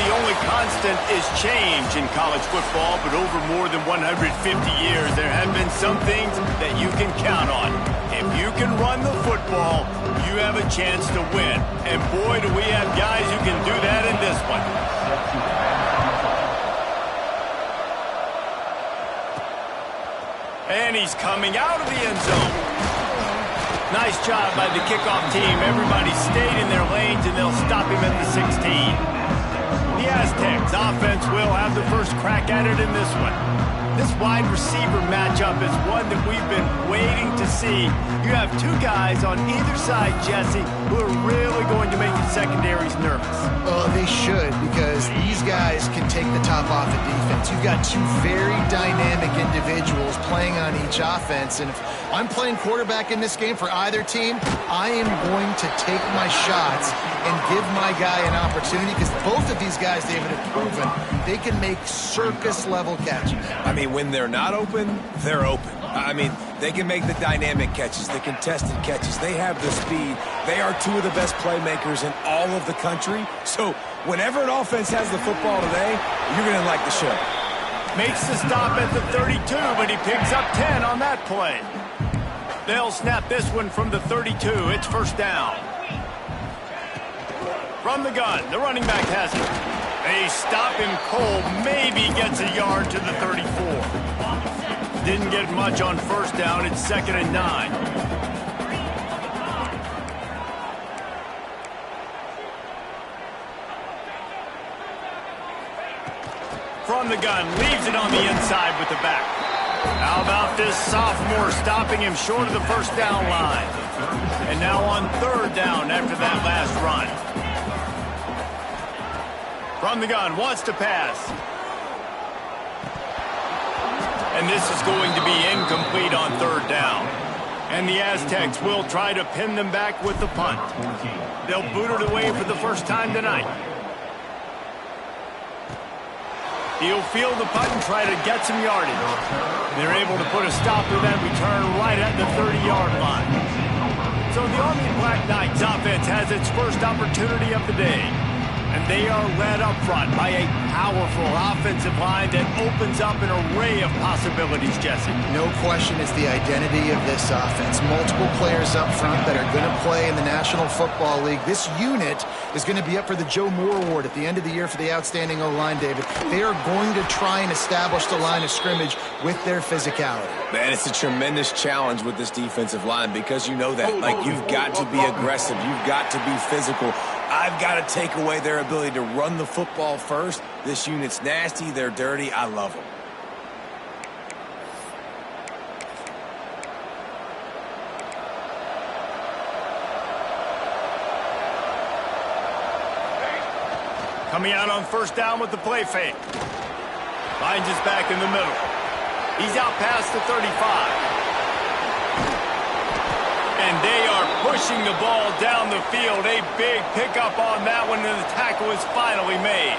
the only constant is change in college football, but over more than 150 years, there have been some things that you can count on. If you can run the football, you have a chance to win. And boy, do we have guys who can do that in this one. And he's coming out of the end zone. Nice job by the kickoff team. Everybody stayed in their lanes, and they'll stop him at the 16. The Aztecs offense will have the first crack at it in this one. This wide receiver matchup is one that we've been waiting to see. You have two guys on either side, Jesse, who are really going to make the secondaries nervous. Well, they should, because these guys can take the top off of defense. You've got two very dynamic individuals playing on each offense, and if I'm playing quarterback in this game for either team, I am going to take my shots and give my guy an opportunity, because both of these guys, David, have proven they can make circus-level catches. I mean, when they're not open, they're open. I mean, they can make the dynamic catches, the contested catches. They have the speed. They are two of the best playmakers in all of the country. So whenever an offense has the football today, you're going to like the show. Makes the stop at the 32, but he picks up 10 on that play. They'll snap this one from the 32. It's first down. From the gun, the running back has it. They stop him cold, maybe gets a yard to the 34. Didn't get much on first down. It's 2nd and 9. From the gun, leaves it on the inside with the back. How about this sophomore stopping him short of the first down line? And now on 3rd down after that last run. From the gun, wants to pass. And this is going to be incomplete on 3rd down. And the Aztecs will try to pin them back with the punt. They'll boot it away for the first time tonight. He'll field the punt and try to get some yardage. They're able to put a stop to that return right at the 30-yard line. So the Army Black Knights offense has its first opportunity of the day. And they are led up front by a powerful offensive line that opens up an array of possibilities, Jesse. No question it's the identity of this offense. Multiple players up front that are going to play in the National Football League. This unit is going to be up for the Joe Moore Award at the end of the year for the outstanding O-line, David. They are going to try and establish the line of scrimmage with their physicality. Man, it's a tremendous challenge with this defensive line, because you know that. Like, you've got to be aggressive. You've got to be physical. I've got to take away their ability to run the football first. This unit's nasty. They're dirty. I love them. Coming out on 1st down with the play fake. Finds his back in the middle. He's out past the 35. And they are pushing the ball down the field. A big pickup on that one, and the tackle is finally made.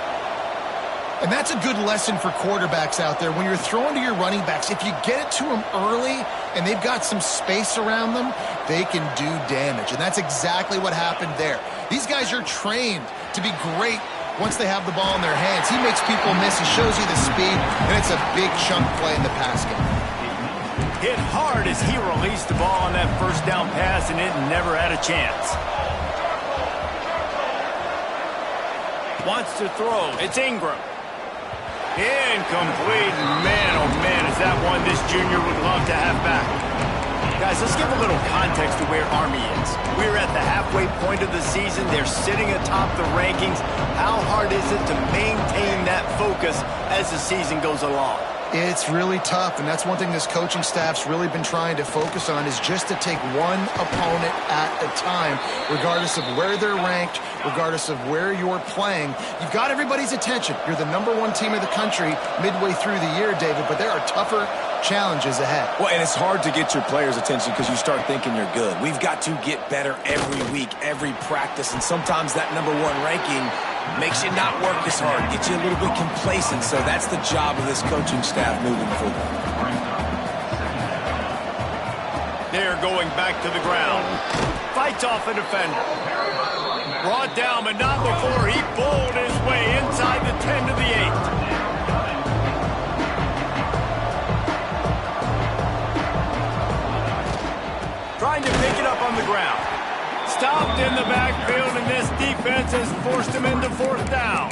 And that's a good lesson for quarterbacks out there. When you're throwing to your running backs, if you get it to them early and they've got some space around them, they can do damage. And that's exactly what happened there. These guys are trained to be great once they have the ball in their hands. He makes people miss. He shows you the speed, and it's a big chunk play in the pass game. Hit hard as he released the ball on that 1st down pass, and it never had a chance. Wants to throw. It's Ingram. Incomplete. Man, oh man, is that one this junior would love to have back. Guys, let's give a little context to where Army is. We're at the halfway point of the season. They're sitting atop the rankings. How hard is it to maintain that focus as the season goes along? It's really tough, and that's one thing this coaching staff's really been trying to focus on, is just to take one opponent at a time, regardless of where they're ranked, regardless of where you're playing. You've got everybody's attention. You're the #1 team in the country midway through the year, David, but there are tougher challenges ahead. Well, and it's hard to get your players' attention because you start thinking you're good. We've got to get better every week, every practice, and sometimes that #1 ranking makes you not work as hard, gets you a little bit complacent. So that's the job of this coaching staff moving forward. They're going back to the ground. Fights off a defender. Brought down, but not before he bowled his way inside 10 to the 8. Trying to pick it up on the ground. Stopped in the backfield, and this defense has forced him into fourth down.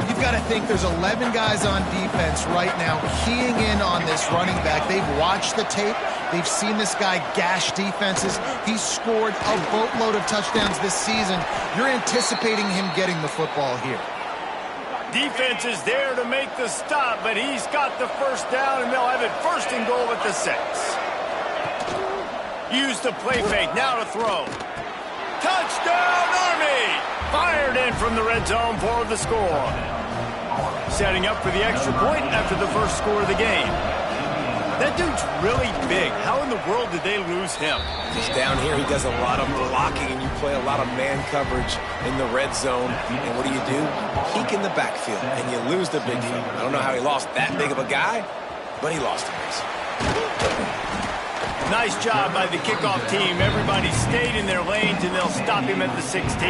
You've got to think there's 11 guys on defense right now keying in on this running back. They've watched the tape. They've seen this guy gash defenses. He's scored a boatload of touchdowns this season. You're anticipating him getting the football here. Defense is there to make the stop, but he's got the first down, and they'll have it first and goal at the 6. Use the play fake, now to throw. Touchdown, Army! Fired in from the red zone for the score. Setting up for the extra point after the first score of the game. That dude's really big. How in the world did they lose him? Just down here, he does a lot of blocking, and you play a lot of man coverage in the red zone. And what do? Peek in the backfield, and you lose the big fella. I don't know how he lost that big of a guy, but he lost him. Nice job by the kickoff team. Everybody stayed in their lanes, and they'll stop him at the 16.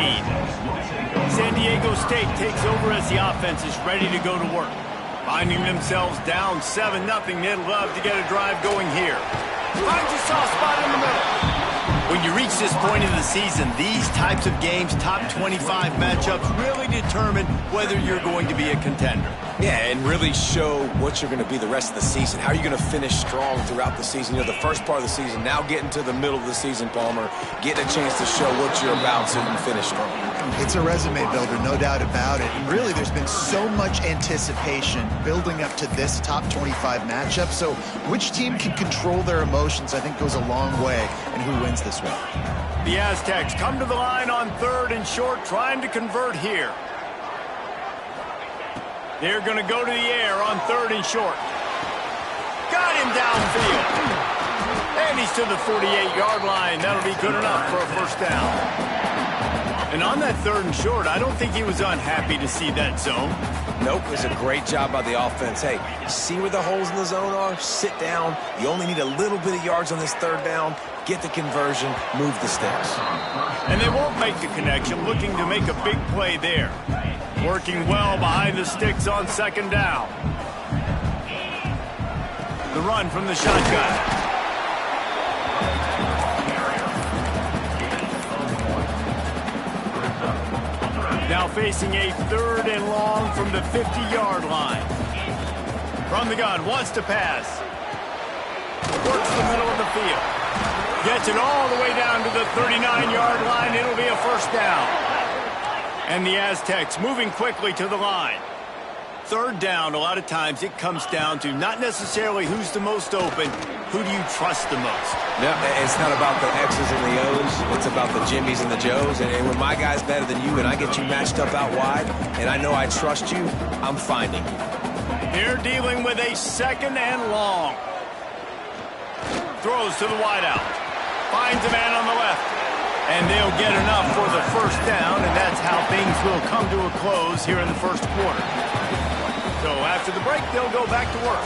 San Diego State takes over as the offense is ready to go to work. Finding themselves down 7-0, they'd love to get a drive going here. Finds a soft spot in the middle. When you reach this point in the season, these types of games, top 25 matchups, really determine whether you're going to be a contender. Yeah, and really show what you're going to be the rest of the season. How are you going to finish strong throughout the season? You know, the first part of the season, now getting to the middle of the season, Palmer, getting a chance to show what you're about so you can finish strong. It's a resume builder, no doubt about it. And really, there's been so much anticipation building up to this top 25 matchup. So which team can control their emotions, I think, goes a long way in who wins this one. The Aztecs come to the line on 3rd and short, trying to convert here. They're going to go to the air on 3rd and short. Got him downfield. And he's to the 48-yard line. That'll be good enough for a first down. And on that 3rd and short, I don't think he was unhappy to see that zone. Nope, it was a great job by the offense. Hey, see where the holes in the zone are? Sit down. You only need a little bit of yards on this 3rd down. Get the conversion, move the sticks. And they won't make the connection, looking to make a big play there. Working well behind the sticks on 2nd down. The run from the shotgun. Now facing a 3rd and long from the 50-yard line. From the gun, wants to pass. Works the middle of the field. Gets it all the way down to the 39-yard line. It'll be a first down. And the Aztecs moving quickly to the line. 3rd down, a lot of times it comes down to not necessarily who's the most open, who do you trust the most? No, it's not about the X's and the O's. It's about the Jimmys and the Joes. And when my guy's better than you and I get you matched up out wide and I know I trust you, I'm finding you. They're dealing with a 2nd and long. Throws to the wideout. Finds a man on the left. And they'll get enough for the first down, and that's how things will come to a close here in the first quarter. So after the break, they'll go back to work.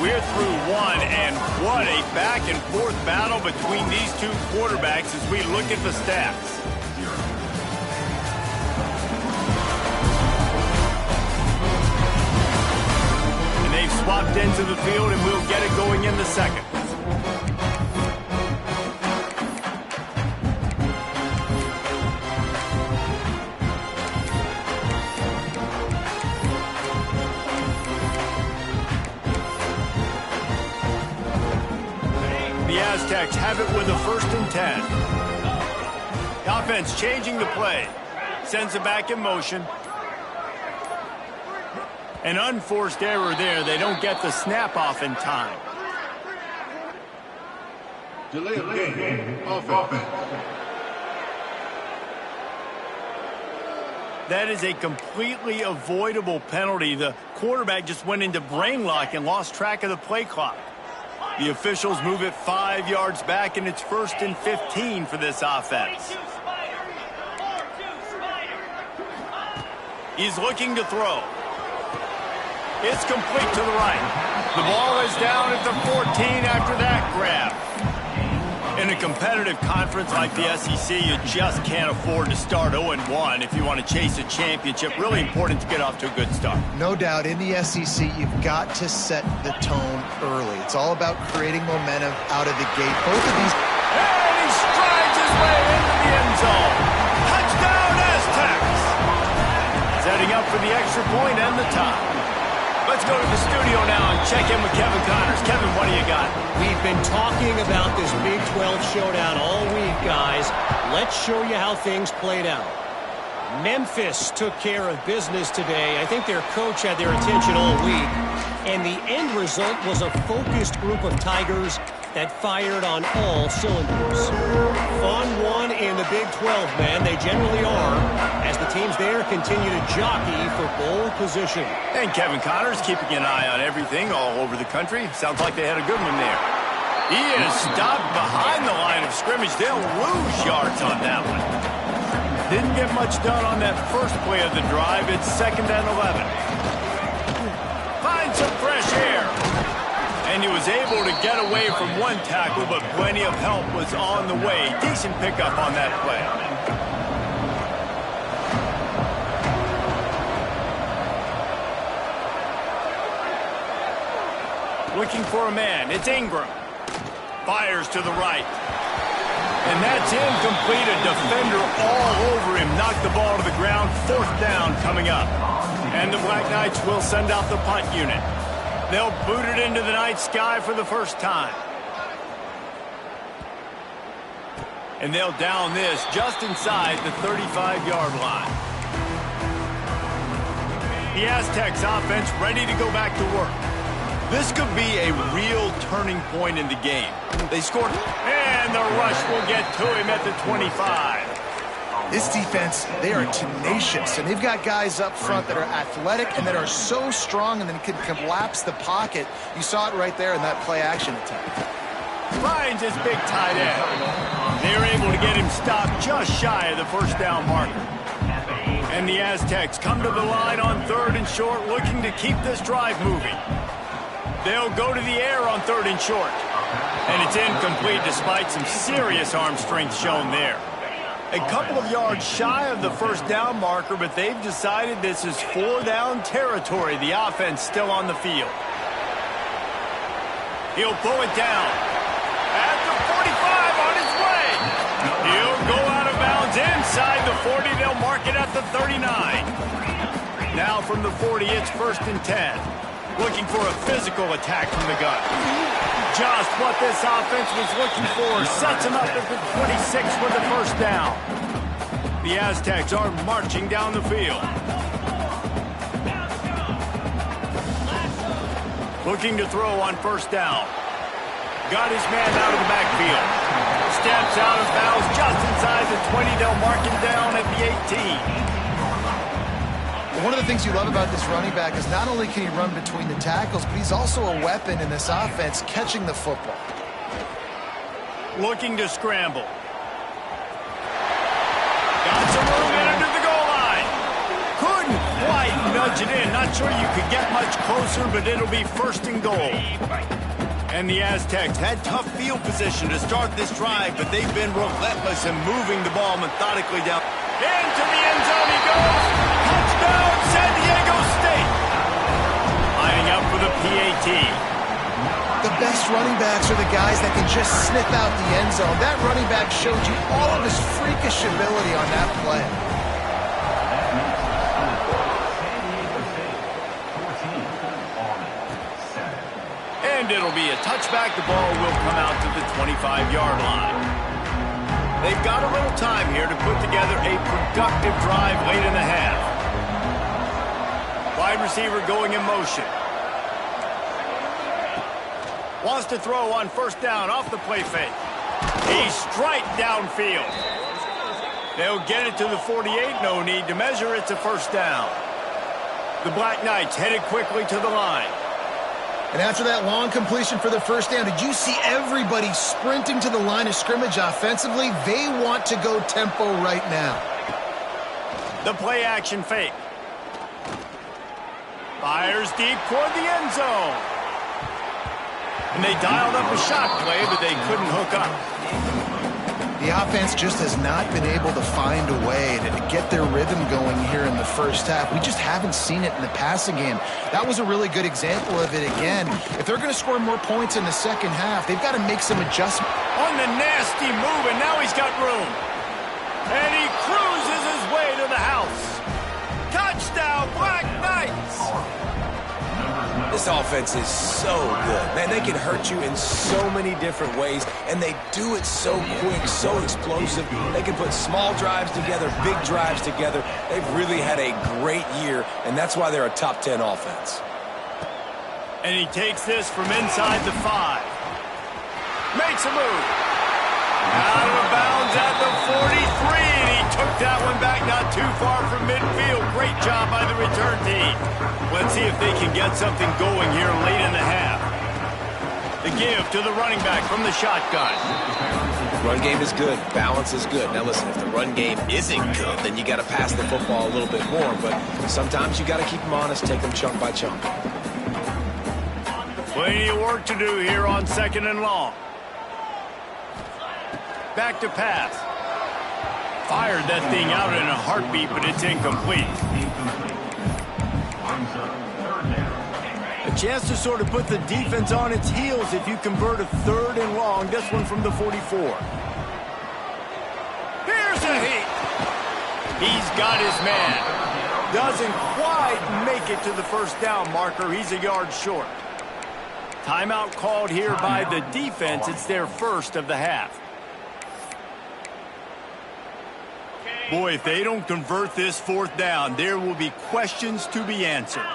We're through one, and what a back-and-forth battle between these two quarterbacks as we look at the stats. And they've swapped into the field, and we'll get it going in the second. The Aztecs have it with a 1st and 10. The offense changing the play. Sends it back in motion. An unforced error there. They don't get the snap off in time. Delay of game. Offense. That is a completely avoidable penalty. The quarterback just went into brain lock and lost track of the play clock. The officials move it 5 yards back, and it's 1st and 15 for this offense. He's looking to throw. It's complete to the right. The ball is down at the 14 after that grab. In a competitive conference like the SEC, you just can't afford to start 0-1 if you want to chase a championship. Really important to get off to a good start. No doubt, in the SEC, you've got to set the tone early. It's all about creating momentum out of the gate. Both of these... And he strides his way into the end zone. Touchdown, Aztecs! Setting up for the extra point and the tie. Let's go to the studio now and check in with Kevin Connors. Kevin, what do you got? We've been talking about this Big 12 showdown all week, guys. Let's show you how things played out. Memphis took care of business today. I think their coach had their attention all week. And the end result was a focused group of Tigers that fired on all cylinders. Fun one in the Big 12, man. They generally are, as the teams there continue to jockey for bowl position. And Kevin Connors keeping an eye on everything all over the country. Sounds like they had a good one there. He is stopped behind the line of scrimmage. They'll lose yards on that one. Didn't get much done on that first play of the drive. It's 2nd and 11. Find some fresh air. And he was able to get away from one tackle, but plenty of help was on the way. Decent pickup on that play. Looking for a man. It's Ingram. Fires to the right. And that's incomplete. A defender all over him. Knocked the ball to the ground. 4th down coming up. And the Black Knights will send out the punt unit. They'll boot it into the night sky for the first time. And they'll down this just inside the 35-yard line. The Aztecs offense ready to go back to work. This could be a real turning point in the game. They scored, and the rush will get to him at the 25. This defense, they are tenacious, and they've got guys up front that are athletic and that are so strong and then can collapse the pocket. You saw it right there in that play-action attempt. Finds his big tight end. They were able to get him stopped just shy of the first down marker. And the Aztecs come to the line on 3rd and short, looking to keep this drive moving. They'll go to the air on 3rd and short. And it's incomplete despite some serious arm strength shown there. A couple of yards shy of the first down marker, but they've decided this is 4-down territory. The offense still on the field. He'll pull it down. At the 45 on his way. He'll go out of bounds inside the 40. They'll mark it at the 39. Now from the 40, it's 1st and 10. Looking for a physical attack from the gun. Just what this offense was looking for. Sets him up at the 26 for the first down. The Aztecs are marching down the field. Looking to throw on 1st down. Got his man out of the backfield. Steps out of bounds just inside the 20. They'll mark him down at the 18. One of the things you love about this running back is not only can he run between the tackles, but he's also a weapon in this offense, catching the football. Looking to scramble. Got some room in under the goal line. Couldn't quite nudge it in. Not sure you could get much closer, but it'll be 1st and goal. And the Aztecs had tough field position to start this drive, but they've been relentless in moving the ball methodically down. Into the end zone he goes. Touchdown, San Diego State. Lining up for the PAT. The best running backs are the guys that can just sniff out the end zone. That running back showed you all of his freakish ability on that play. And it'll be a touchback. The ball will come out to the 25-yard line. They've got a little time here to put together a productive drive late in the half. Wide receiver going in motion. Wants to throw on 1st down off the play fake. He's straight downfield. They'll get it to the 48. No need to measure. It's a 1st down. The Black Knights headed quickly to the line. And after that long completion for the 1st down, did you see everybody sprinting to the line of scrimmage offensively? They want to go tempo right now. The play action fake. Fires deep toward the end zone. And they dialed up a shot play, but they couldn't hook up. The offense just has not been able to find a way to get their rhythm going here in the first half. We just haven't seen it in the passing game. That was a really good example of it again. If they're going to score more points in the second half, they've got to make some adjustments. On the nasty move, and now he's got room. And he cruises his way to the house. Touchdown, Black Knights! This offense is so good. Man, they can hurt you in so many different ways, and they do it so quick, so explosive. They can put small drives together, big drives together. They've really had a great year, and that's why they're a top 10 offense. And he takes this from inside the 5. Makes a move. Out of bounds at the 43, and he took that one back not too far from midfield. Great job by the return team. Let's see if they can get something going here late in the half. The give to the running back from the shotgun. Run game is good. Balance is good. Now listen, if the run game isn't good, then you got to pass the football a little bit more. But sometimes you got to keep them honest, take them chunk by chunk. Plenty of work to do here on 2nd and long. Back to pass. Fired that thing out in a heartbeat, but it's incomplete. A chance to sort of put the defense on its heels if you convert a 3rd and long. This one from the 44. Here's a hit. He's got his man. Doesn't quite make it to the first down marker. He's a yard short. Timeout called here by the defense. It's their first of the half. Boy, if they don't convert this 4th down, there will be questions to be answered.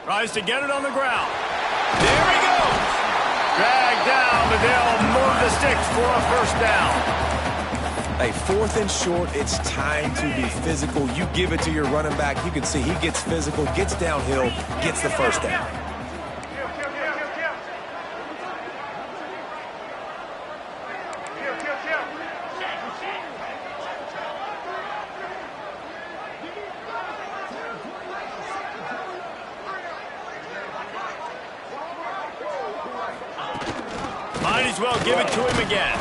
Tries to get it on the ground. There he goes. Dragged down, but they'll move the sticks for a first down. Hey, 4th and short, it's time to be physical. You give it to your running back. You can see he gets physical, gets downhill, gets the first down. Might as well give it to him again.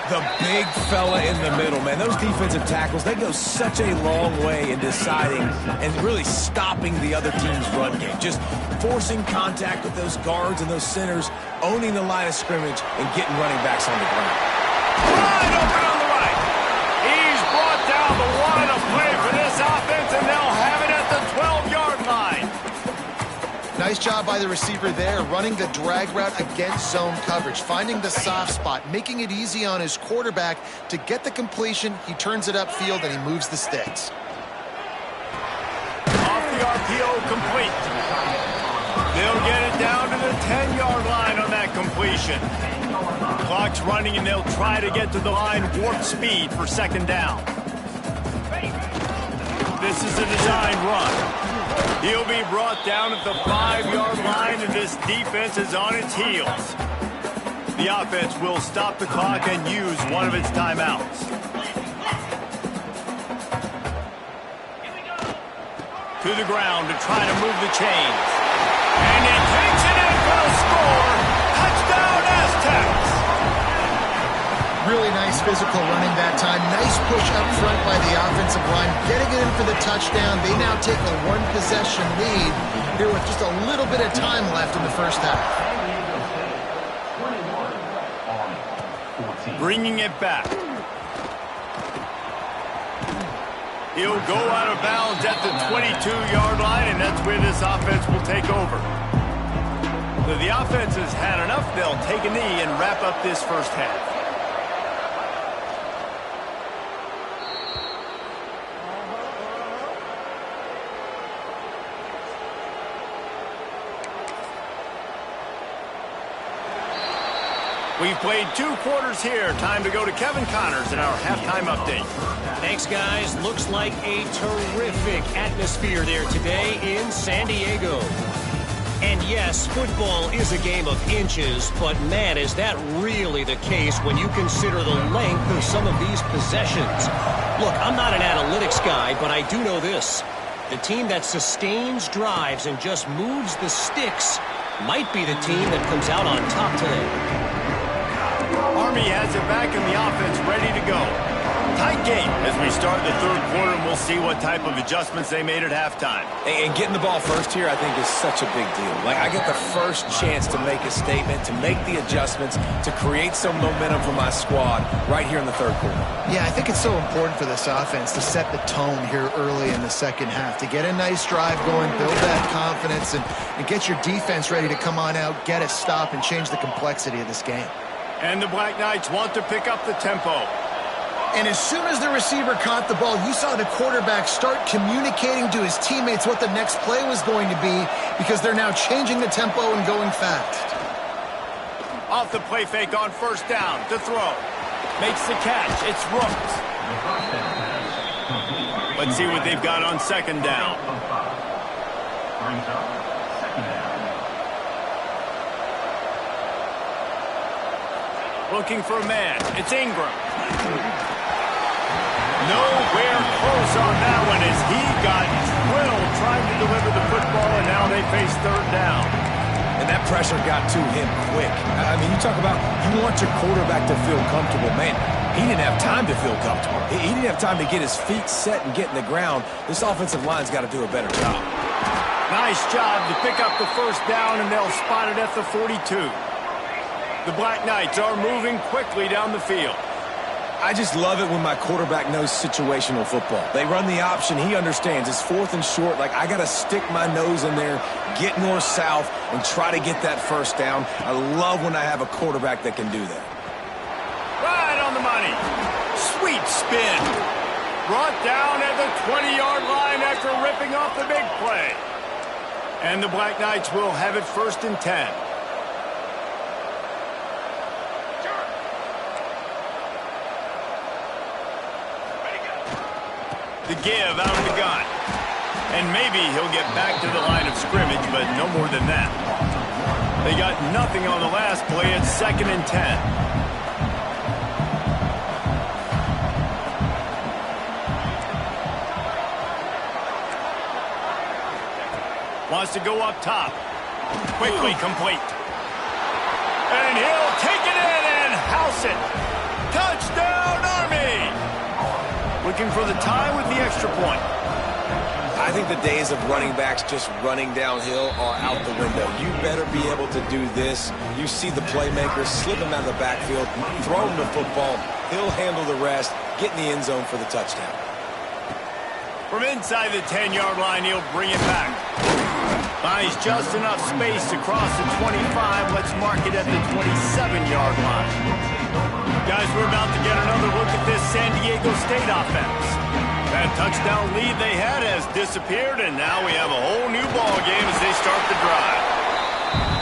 The big fella in the middle, man. Those defensive tackles, they go such a long way in deciding and really stopping the other team's run game. Just forcing contact with those guards and those centers, owning the line of scrimmage, and getting running backs on the ground. Wide open on the right. He's brought down the line of play for this offense, and they'll have it at the 12-yard line. Nice job by the receiver there, running the drag route against zone coverage, finding the soft spot, making it easy on his quarterback to get the completion. He turns it upfield, and he moves the sticks. Off the RPO, complete. They'll get it down to the 10-yard line on that completion. Clock's running, and they'll try to get to the line warp speed for 2nd down. This is a designed run. He'll be brought down at the 5-yard line, and this defense is on its heels. The offense will stop the clock and use one of its timeouts. To the ground to try to move the chains. And he takes it in for a score. Touchdown, Aztecs! Really nice physical running that time. Nice push up front by the offensive line. Getting it in for the touchdown. They now take a 1-possession lead here with just a little bit of time left in the first half. Bringing it back. He'll go out of bounds at the 22-yard line, and that's where this offense will take over. So the offense has had enough. They'll take a knee and wrap up this first half. We've played 2 quarters here. Time to go to Kevin Connors in our halftime update. Thanks, guys. Looks like a terrific atmosphere there today in San Diego. And yes, football is a game of inches, but man, is that really the case when you consider the length of some of these possessions. Look, I'm not an analytics guy, but I do know this. The team that sustains drives and just moves the sticks might be the team that comes out on top today. Army has it back in the offense, ready to go. Tight game as we start the third quarter, and we'll see what type of adjustments they made at halftime. And getting the ball first here, I think, is such a big deal. Like, I get the first chance to make a statement, to make the adjustments, to create some momentum for my squad right here in the third quarter. Yeah, I think it's so important for this offense to set the tone here early in the second half, to get a nice drive going, build that confidence, and get your defense ready to come on out, get a stop, and change the complexity of this game. And the Black Knights want to pick up the tempo. And as soon as the receiver caught the ball, you saw the quarterback start communicating to his teammates what the next play was going to be, because they're now changing the tempo and going fast. Off the play fake on first down to throw. Makes the catch. It's Rooks. Let's see what they've got on second down. Looking for a man. It's Ingram. Nowhere close on that one as he got drilled trying to deliver the football, and now they face third down. And that pressure got to him quick. I mean, you talk about you want your quarterback to feel comfortable. Man, he didn't have time to feel comfortable. He didn't have time to get his feet set and get in the ground. This offensive line's got to do a better job. Nice job to pick up the first down, and they'll spot it at the 42. The Black Knights are moving quickly down the field. I just love it when my quarterback knows situational football. They run the option. He understands. It's fourth and short. Like, I got to stick my nose in there, get north-south, and try to get that first down. I love when I have a quarterback that can do that. Right on the money. Sweet spin. Brought down at the 20-yard line after ripping off the big play. And the Black Knights will have it first and 10. The give out of the gun. And maybe he'll get back to the line of scrimmage, but no more than that. They got nothing on the last play. It's second and 10. Wants to go up top. Quickly complete. And he'll take it in and house it. Touchdown, Army! Looking for the tie with the extra point. I think the days of running backs just running downhill are out the window. You better be able to do this. You see the playmaker, slip him out of the backfield, throw him the football. He'll handle the rest, get in the end zone for the touchdown. From inside the 10-yard line, he'll bring it back. Finds just enough space to cross the 25. Let's mark it at the 27-yard line. Guys, we're about to get another look at this San Diego State offense. That touchdown lead they had has disappeared, and now we have a whole new ball game as they start the drive.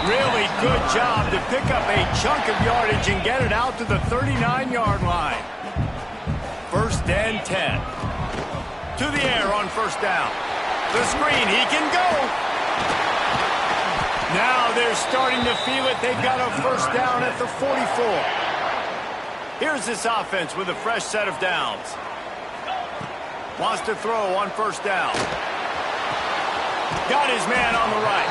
Really good job to pick up a chunk of yardage and get it out to the 39-yard line. First and 10. To the air on first down. The screen, he can go. Now they're starting to feel it. They've got a first down at the 44. Here's this offense with a fresh set of downs. Wants to throw on first down. Got his man on the right.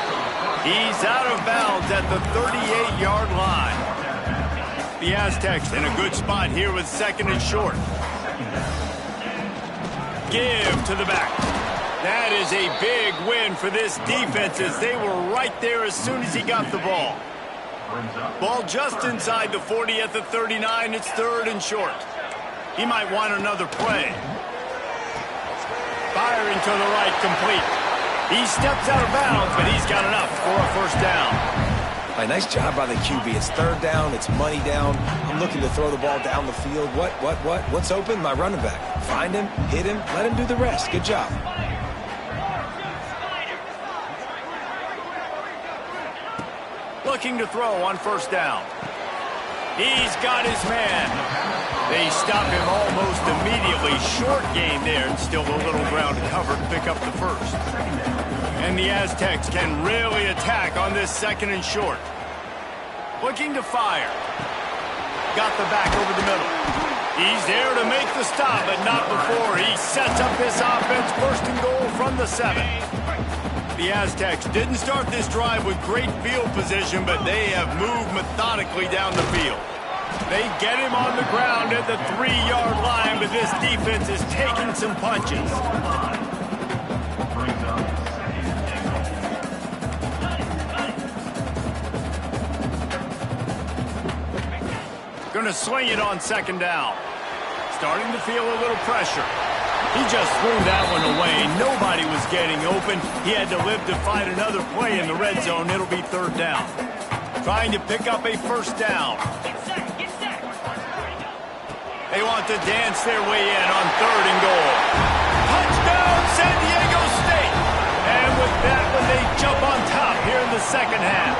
He's out of bounds at the 38-yard line. The Aztecs in a good spot here with second and short. Give to the back. That is a big win for this defense as they were right there as soon as he got the ball. Ball just inside the 40 at the 39. It's third and short. He might want another play. Firing to the right, complete. He steps out of bounds, but he's got enough for a first down. A nice job by the QB. It's third down. It's money down. I'm looking to throw the ball down the field. What's open? My running back. Find him, hit him, let him do the rest. Good job. Looking to throw on first down. He's got his man. They stop him almost immediately. Short game there, and still a little ground to cover to pick up the first. And the Aztecs can really attack on this second and short. Looking to fire. Got the back over the middle. He's there to make the stop, but not before. He sets up this offense, first and goal from the 7. The Aztecs didn't start this drive with great field position, but they have moved methodically down the field. They get him on the ground at the 3-yard line, but this defense is taking some punches. Going to sling it on second down. Starting to feel a little pressure. He just threw that one away. Nobody was getting open. He had to live to fight another play in the red zone. It'll be third down. Trying to pick up a first down. They want to dance their way in on third and goal. Touchdown, San Diego State! And with that one, they jump on top here in the second half.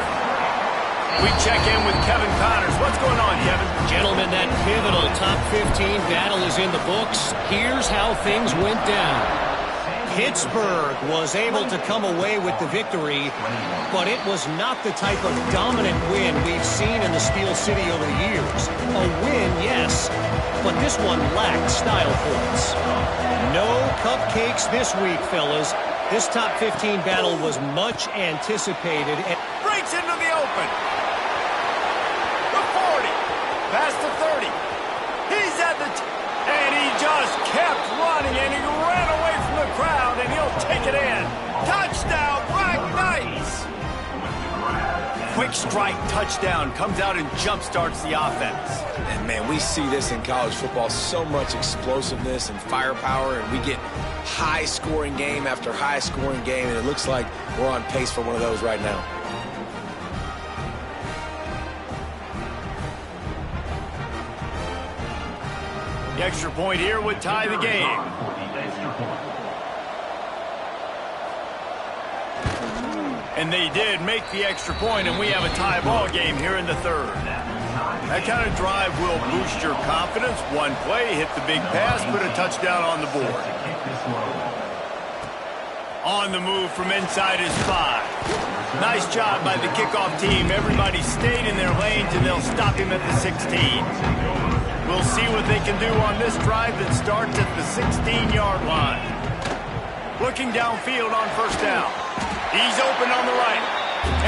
We check in with Kevin Connors. What's going on, Kevin? Gentlemen, that pivotal top 15 battle is in the books. Here's how things went down. Pittsburgh was able to come away with the victory, but it was not the type of dominant win we've seen in the Steel City over the years. A win, yes, but this one lacked style points. No cupcakes this week, fellas. This top 15 battle was much anticipated. And breaks into the open. The 40. Past the 30. He's at the... and he just kept running, and he ran away from the crowd, and he'll take it in. Touchdown, Black Knights! Quick strike touchdown comes out and jump-starts the offense. And, man, we see this in college football, so much explosiveness and firepower, and we get high-scoring game after high-scoring game, and it looks like we're on pace for one of those right now. The extra point here would tie the game. And they did make the extra point, and we have a tie ball game here in the third. That kind of drive will boost your confidence. One play, hit the big pass, put a touchdown on the board. On the move from inside his 5. Nice job by the kickoff team. Everybody stayed in their lanes, and they'll stop him at the 16. We'll see what they can do on this drive that starts at the 16-yard line. Looking downfield on first down. He's open on the right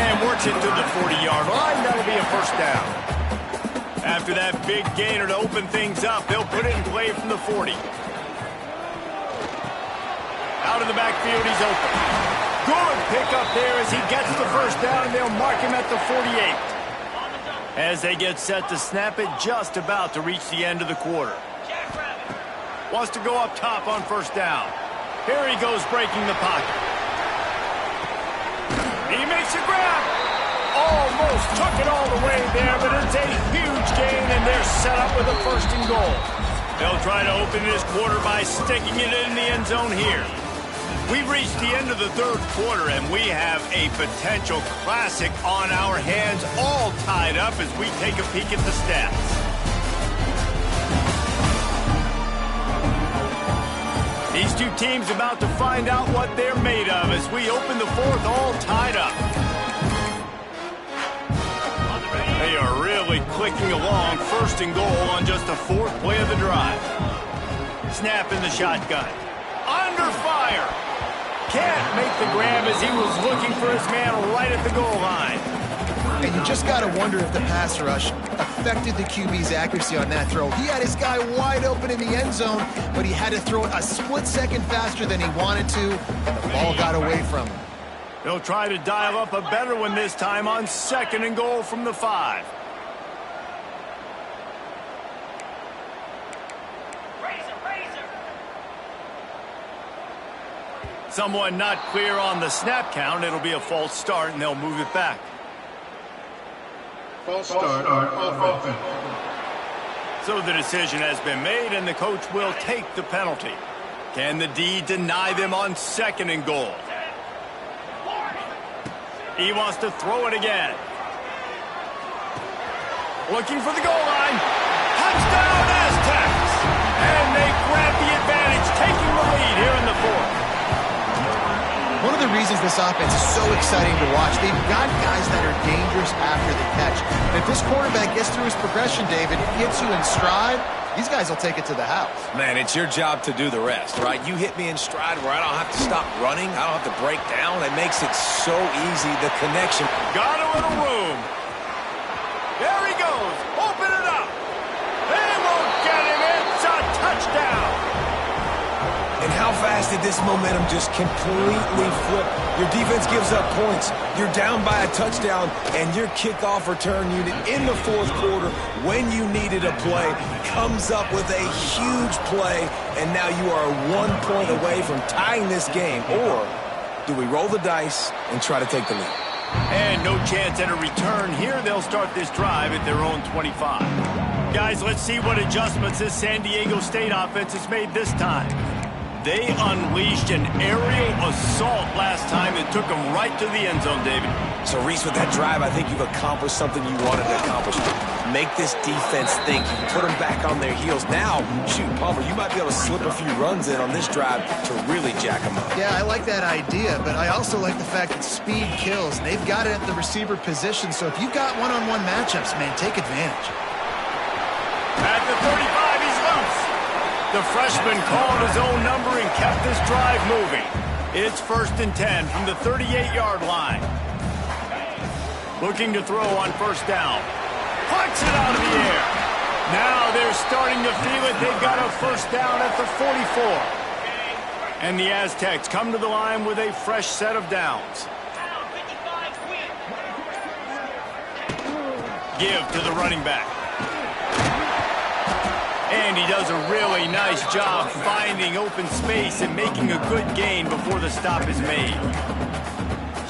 and works it to the 40-yard line. That'll be a first down. After that big gainer to open things up, they'll put it in play from the 40. Out of the backfield, he's open. Good pickup there as he gets the first down, and they'll mark him at the 48. As they get set to snap it, just about to reach the end of the quarter. Wants to go up top on first down. Here he goes breaking the pocket. He makes a grab. Almost took it all the way there, but it's a huge gain, and they're set up with a first and goal. They'll try to open this quarter by sticking it in the end zone here. We've reached the end of the third quarter, and we have a potential classic on our hands, all tied up as we take a peek at the stats. These two teams about to find out what they're made of as we open the fourth, all tied up. They are really clicking along, first and goal on just the fourth play of the drive. Snap in the shotgun. Under fire. Can't make the grab as he was looking for his man right at the goal line. And you just got to wonder if the pass rush affected the QB's accuracy on that throw. He had his guy wide open in the end zone, but he had to throw it a split second faster than he wanted to. The ball got away from him. They'll try to dial up a better one this time on second and goal from the 5. Someone not clear on the snap count. It'll be a false start, and they'll move it back. False start on offense. So the decision has been made, and the coach will take the penalty. Can the D deny them on second and goal? He wants to throw it again. Looking for the goal line. Touchdown, Aztecs! And they grab the advantage, taking the lead here in the fourth. One of the reasons reasons this offense is so exciting to watch. They've got guys that are dangerous after the catch. And if this quarterback gets through his progression, David, gets you in stride, these guys will take it to the house. Man, it's your job to do the rest, right? You hit me in stride where I don't have to stop running. I don't have to break down. It makes it so easy, the connection. Got a little room. There he goes. Open it up. They won't get him. It's a touchdown. And how fast did this momentum just completely flip? Your defense gives up points. You're down by a touchdown, and your kickoff return unit in the fourth quarter, when you needed a play, comes up with a huge play, and now you are 1 point away from tying this game. Or do we roll the dice and try to take the lead? And no chance at a return here. They'll start this drive at their own 25. Guys, let's see what adjustments this San Diego State offense has made this time. They unleashed an aerial assault last time that took them right to the end zone, David. So, Reese, with that drive, I think you've accomplished something you wanted to accomplish. Make this defense think. You put them back on their heels. Now, shoot, Palmer, you might be able to slip a few runs in on this drive to really jack them up. Yeah, I like that idea, but I also like the fact that speed kills. They've got it at the receiver position, so if you've got one-on-one matchups, man, take advantage. At the 35, he's loose. The freshman called his own number and kept this drive moving. It's 1st and 10 from the 38-yard line. Looking to throw on first down. Punts it out of the air. Now they're starting to feel it. They've got a first down at the 44. And the Aztecs come to the line with a fresh set of downs. Give to the running back. And he does a really nice job finding open space and making a good gain before the stop is made.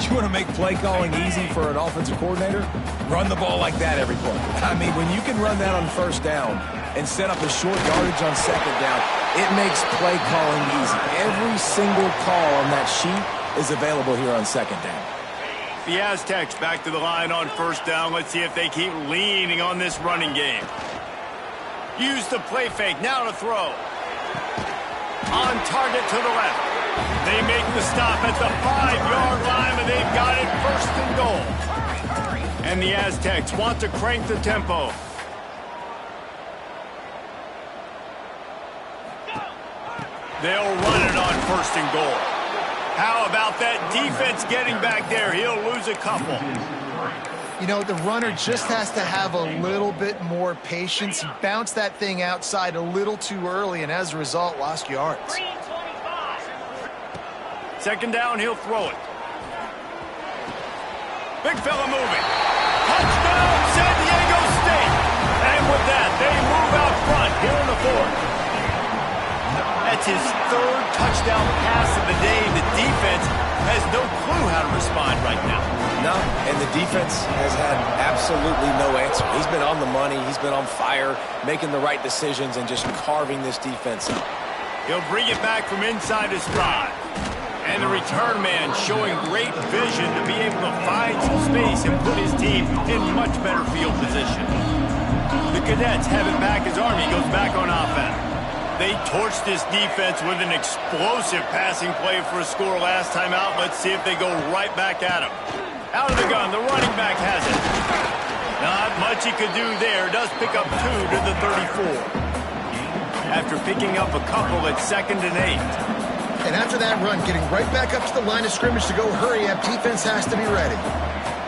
You want to make play calling easy for an offensive coordinator? Run the ball like that every play. I mean, when you can run that on first down and set up a short yardage on second down, it makes play calling easy. Every single call on that sheet is available here on second down. The Aztecs back to the line on first down. Let's see if they keep leaning on this running game. Use the play fake, now to throw. On target to the left. They make the stop at the 5-yard line, and they've got it 1st and goal. And the Aztecs want to crank the tempo. They'll run it on 1st and goal. How about that defense getting back there? He'll lose a couple. You know, the runner just has to have a little bit more patience. He bounced that thing outside a little too early, and as a result, lost yards. 2nd down, he'll throw it. Big fella moving. Touchdown, San Diego State. And with that, they move out front here in the 4th. That's his 3rd touchdown pass of the day. The defense has no clue how to respond right now. No, and the defense has had absolutely no answer. He's been on the money. He's been on fire, making the right decisions and just carving this defense up. He'll bring it back from inside his drive. And the return man showing great vision to be able to find some space and put his team in much better field position. The Cadets have it back as Army goes back on offense. They torched this defense with an explosive passing play for a score last time out. Let's see if they go right back at him. Out of the gun, the running back has it. Not much he could do there. Does pick up 2 to the 34. After picking up a couple at 2nd and 8. And after that run, getting right back up to the line of scrimmage to go hurry up, defense has to be ready.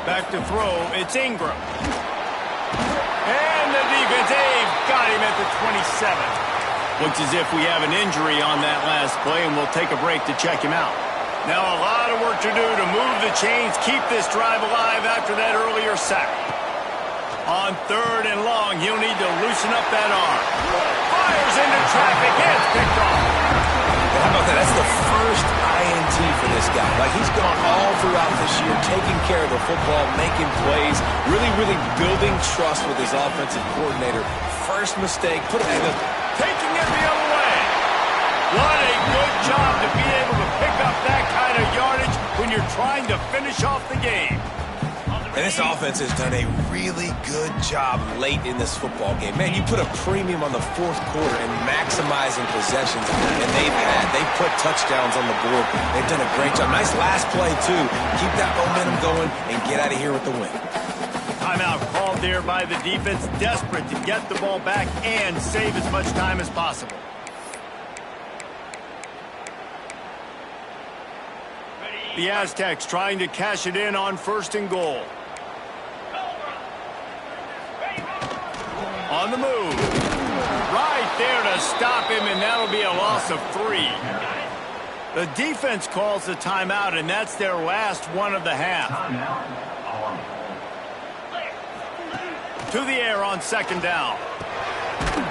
Back to throw, it's Ingram. And the defense, they've got him at the 27. Looks as if we have an injury on that last play, and we'll take a break to check him out. Now a lot of work to do to move the chains, keep this drive alive after that earlier sack. On 3rd and long, he'll need to loosen up that arm. Fires into traffic, it's picked off. Well, how about that? That's the first INT for this guy. Like, he's gone all throughout this year, taking care of the football, making plays, really building trust with his offensive coordinator. First mistake, put it in the... Taking it the other way. What a good job to be able to pick up that kind of yardage when you're trying to finish off the game. And this offense has done a really good job late in this football game. Man, you put a premium on the 4th quarter and maximizing possessions, and they've put put touchdowns on the board. They've done a great job. Nice last play, too. Keep that momentum going and get out of here with the win. Timeout called there by the defense, desperate to get the ball back and save as much time as possible. The Aztecs trying to cash it in on 1st and goal. On the move. Right there to stop him, and that'll be a loss of 3. The defense calls the timeout, and that's their last one of the half. To the air on 2nd down.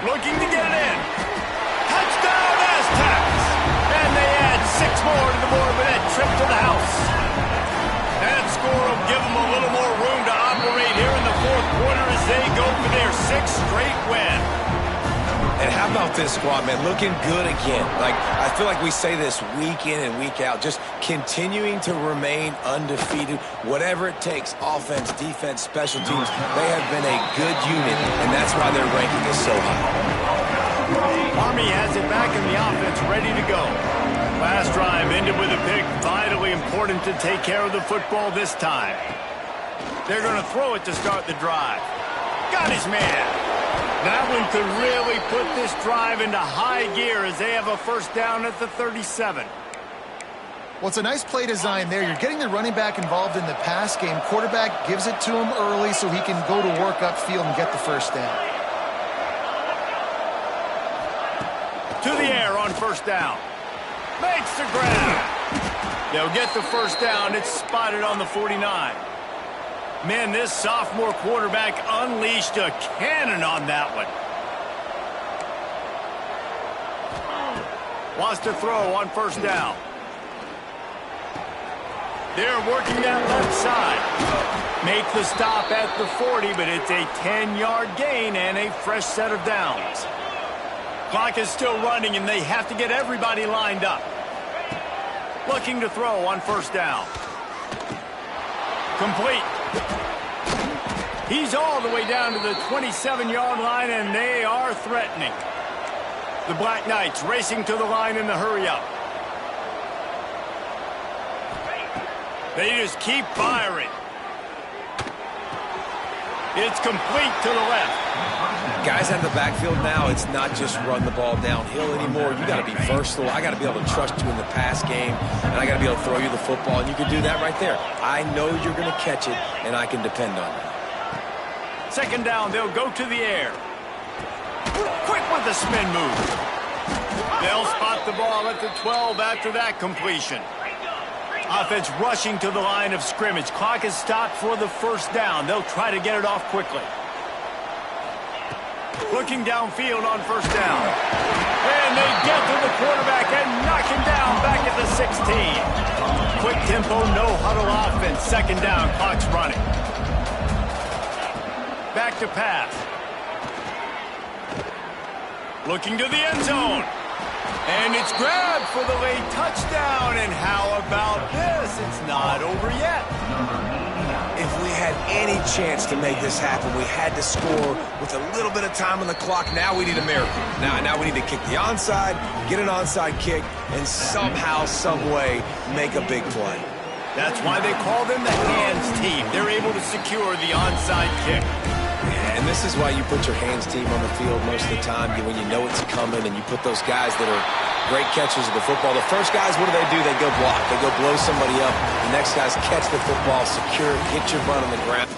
Looking to get it in. Touchdown, Aztecs! And they add 6 more to the board with that trip to the house. That score will give them a little more room to operate here in the 4th quarter as they go for their 6th straight win. And how about this squad, man? Looking good again. I feel like we say this week in and week out, just continuing to remain undefeated. Whatever it takes, offense, defense, special teams, they have been a good unit, and that's why their ranking is so high. Army has it back in the offense, ready to go. Last drive ended with a pick. Vitally important to take care of the football this time. They're going to throw it to start the drive. Got his man. That one could really put this drive into high gear as they have a 1st down at the 37. Well, it's a nice play design there. You're getting the running back involved in the pass game. Quarterback gives it to him early so he can go to work upfield and get the 1st down. To the air on 1st down. Makes the grab. They'll get the 1st down. It's spotted on the 49. Man, this sophomore quarterback unleashed a cannon on that one. Wants to throw on 1st down. They're working that left side. Make the stop at the 40, but it's a 10-yard gain and a fresh set of downs. Clock is still running, and they have to get everybody lined up. Looking to throw on 1st down. Complete. He's all the way down to the 27-yard line, and they are threatening. The Black Knights racing to the line in the hurry-up. They just keep firing. It's complete to the left. Guys out of the backfield now, it's not just run the ball downhill anymore. You got to be versatile. I got to be able to trust you in the pass game, and I got to be able to throw you the football, and you can do that right there. I know you're going to catch it, and I can depend on it. 2nd down, they'll go to the air. Quick with the spin move. They'll spot the ball at the 12 after that completion. Offense rushing to the line of scrimmage. Clock is stopped for the 1st down. They'll try to get it off quickly. Looking downfield on 1st down. And they get to the quarterback and knock him down back at the 16. Quick tempo, no huddle offense. 2nd down, clock's running. Back to pass. Looking to the end zone. And it's grabbed for the late touchdown. And how about this? It's not over yet. If we had any chance to make this happen, we had to score with a little bit of time on the clock. Now we need a miracle. Now we need to kick the onside, get an onside kick, and somehow, some way, make a big play. That's why they call them the hands team. They're able to secure the onside kick. And this is why you put your hands team on the field most of the time, when you know it's coming, and you put those guys that are great catchers of the football. The first guys, what do? They go block. They go blow somebody up. The next guys catch the football, secure, get your butt on the ground.